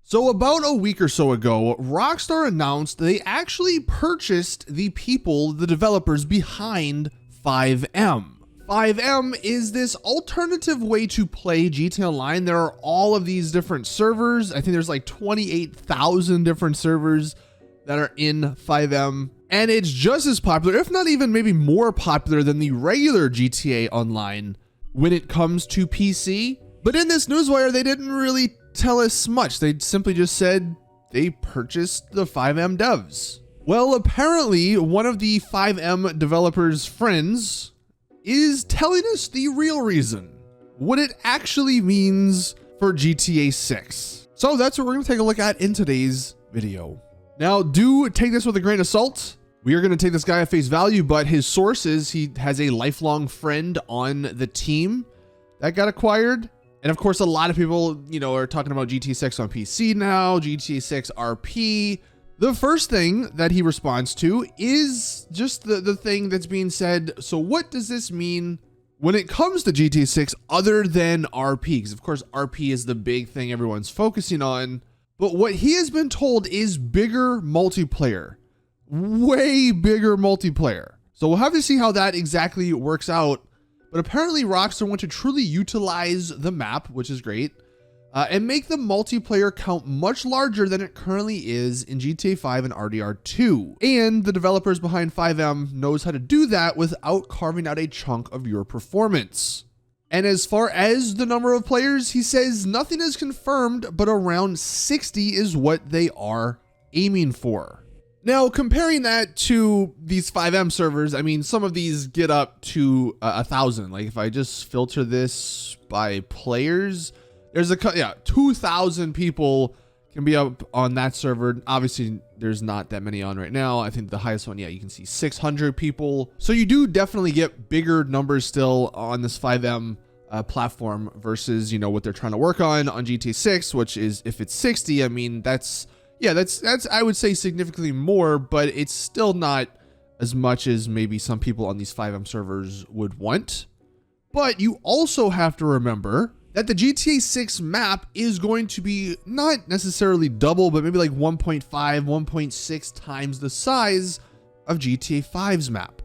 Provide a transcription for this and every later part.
So about a week or so ago, Rockstar announced they actually purchased the people, the developers behind 5M. 5M is this alternative way to play GTA Online. There are all of these different servers. I think there's like 28,000 different servers that are in 5M. And it's just as popular, if not even maybe more popular than the regular GTA Online when it comes to PC. But in this newswire, they didn't really tell us much. They simply just said they purchased the 5M devs. Well, apparently one of the 5M developers' friends is telling us the real reason, what it actually means for GTA 6. So that's what we're gonna take a look at in today's video. Now, do take this with a grain of salt. We are gonna take this guy at face value, but his sources, he has a lifelong friend on the team that got acquired. And of course, a lot of people, are talking about GTA 6 on PC now, GTA 6 RP. The first thing that he responds to is just the thing that's being said. So what does this mean when it comes to GTA 6 other than RP? Because of course, RP is the big thing everyone's focusing on. But what he has been told is bigger multiplayer, way bigger multiplayer. So we'll have to see how that exactly works out. But apparently Rockstar want to truly utilize the map, which is great, and make the multiplayer count much larger than it currently is in GTA 5 and RDR2. And the developers behind 5M knows how to do that without carving out a chunk of your performance. And as far as the number of players, he says nothing is confirmed, but around 60 is what they are aiming for. Now, comparing that to these 5M servers, I mean, some of these get up to 1,000. Like if I just filter this by players, there's 2,000 people can be up on that server. Obviously, there's not that many on right now. I think the highest one, you can see 600 people. So you do definitely get bigger numbers still on this 5M platform versus, what they're trying to work on GTA 6, which is if it's 60, I mean, that's I would say significantly more, but it's still not as much as maybe some people on these 5M servers would want. But you also have to remember that the GTA 6 map is going to be not necessarily double, but maybe like 1.5, 1.6 times the size of GTA 5's map.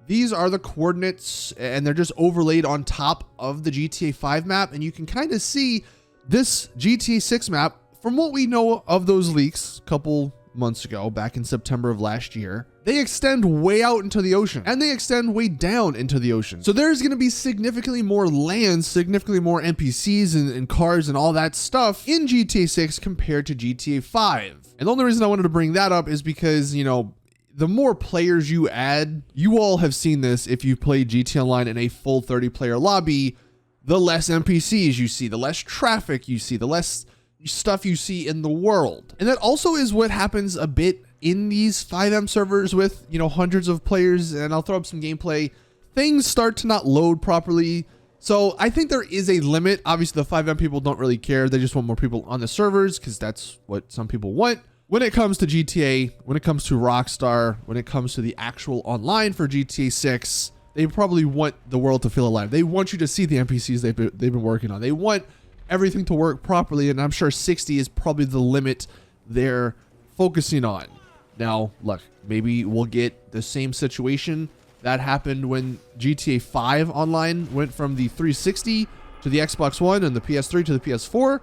These are the coordinates and they're just overlaid on top of the GTA 5 map. And you can kind of see this GTA 6 map from what we know of those leaks a couple months ago, back in September of last year. They extend way out into the ocean and they extend way down into the ocean. So there's going to be significantly more land, significantly more NPCs and cars and all that stuff in GTA 6 compared to GTA 5. And the only reason I wanted to bring that up is because, the more players you add, you all have seen this if you've played GTA Online in a full 30-player lobby, the less NPCs you see, the less traffic you see, the less stuff you see in the world. And that also is what happens a bit in these 5M servers with, hundreds of players. And I'll throw up some gameplay. Things start to not load properly. So I think there is a limit. Obviously, the 5M people don't really care. They just want more people on the servers because that's what some people want. When it comes to GTA, when it comes to Rockstar, when it comes to the actual online for GTA 6, they probably want the world to feel alive. They want you to see the NPCs they've been working on. They want everything to work properly, and I'm sure 60 is probably the limit they're focusing on. Now, look, maybe we'll get the same situation that happened when GTA 5 Online went from the 360 to the Xbox One and the PS3 to the PS4.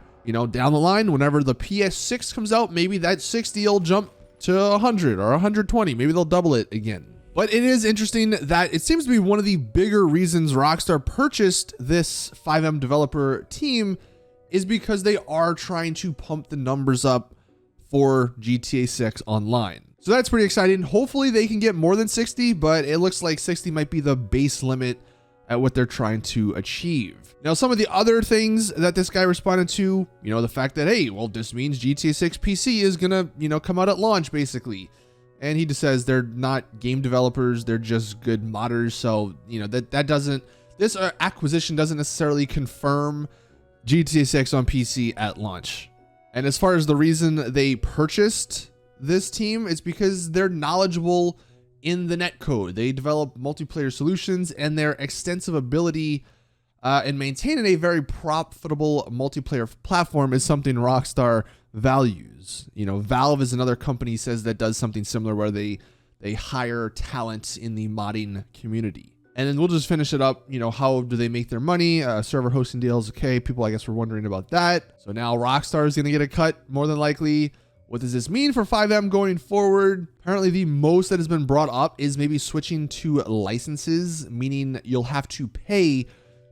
Down the line, whenever the PS6 comes out, maybe that 60 will jump to 100 or 120. Maybe they'll double it again. But it is interesting that it seems to be one of the bigger reasons Rockstar purchased this 5M developer team is because they are trying to pump the numbers up for GTA 6 Online. So that's pretty exciting. Hopefully they can get more than 60, but it looks like 60 might be the base limit at what they're trying to achieve. Now, some of the other things that this guy responded to, the fact that, hey, well, this means GTA 6 PC is gonna, come out at launch basically. And he just says they're not game developers, they're just good modders. So, this acquisition doesn't necessarily confirm GTA 6 on PC at launch. And as far as the reason they purchased this team, it's because they're knowledgeable in the netcode. They develop multiplayer solutions, and their extensive ability in maintaining a very profitable multiplayer platform is something Rockstar values. You know, Valve is another company says that does something similar where they hire talent in the modding community. And then we'll just finish it up. You know, how do they make their money? Server hosting deals. Okay, people, I guess, were wondering about that. So now Rockstar is going to get a cut, more than likely. What does this mean for FiveM going forward? Apparently, the most that has been brought up is maybe switching to licenses, meaning you'll have to pay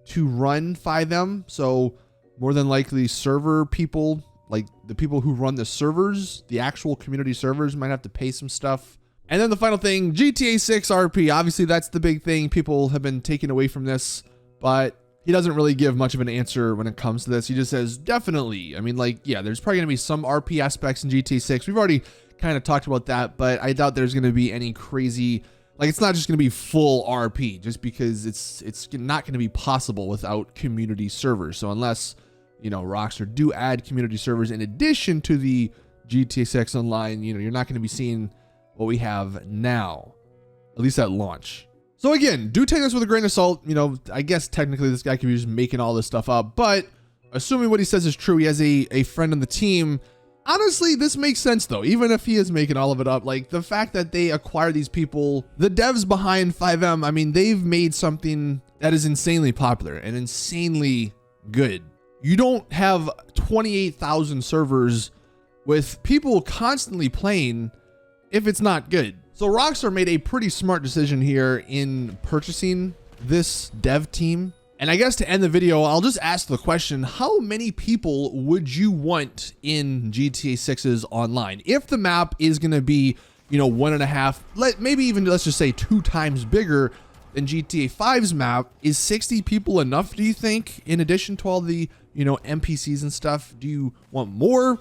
to run FiveM. So more than likely, server people, like the people who run the servers, the actual community servers, might have to pay some stuff. And then the final thing, GTA 6 RP. Obviously, that's the big thing. People have been taken away from this, but he doesn't really give much of an answer when it comes to this. He just says, definitely. I mean, like, yeah, there's probably going to be some RP aspects in GTA 6. We've already kind of talked about that, but I doubt there's going to be any crazy, like, it's not just going to be full RP, just because it's not going to be possible without community servers. So unless, you know, Rockstar do add community servers in addition to the GTA 6 Online, you know, you're not going to be seeing what we have now, at least at launch. So again, do take this with a grain of salt. You know, I guess technically this guy could be just making all this stuff up, but assuming what he says is true, he has a friend on the team. Honestly, this makes sense though, even if he is making all of it up. Like the fact that they acquire these people, the devs behind FiveM, I mean, they've made something that is insanely popular and insanely good. You don't have 28,000 servers with people constantly playing if it's not good. So Rockstar made a pretty smart decision here in purchasing this dev team. And I guess to end the video, I'll just ask the question, how many people would you want in GTA 6's online? If the map is going to be, you know, 1.5, maybe even let's just say 2 times bigger than GTA 5's map, is 60 people enough, do you think, in addition to all the, you know, NPCs and stuff? Do you want more?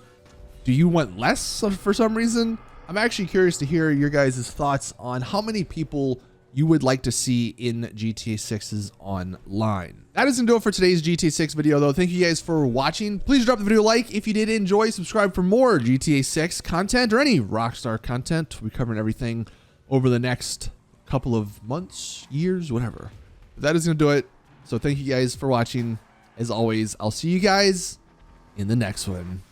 Do you want less for some reason? I'm actually curious to hear your guys' thoughts on how many people you would like to see in GTA 6's online. That is going to do it for today's GTA 6 video, though. Thank you guys for watching. Please drop the video a like if you did enjoy. Subscribe for more GTA 6 content or any Rockstar content. We're covering everything over the next couple of months, years, whatever. But that is going to do it. So thank you guys for watching. As always, I'll see you guys in the next one.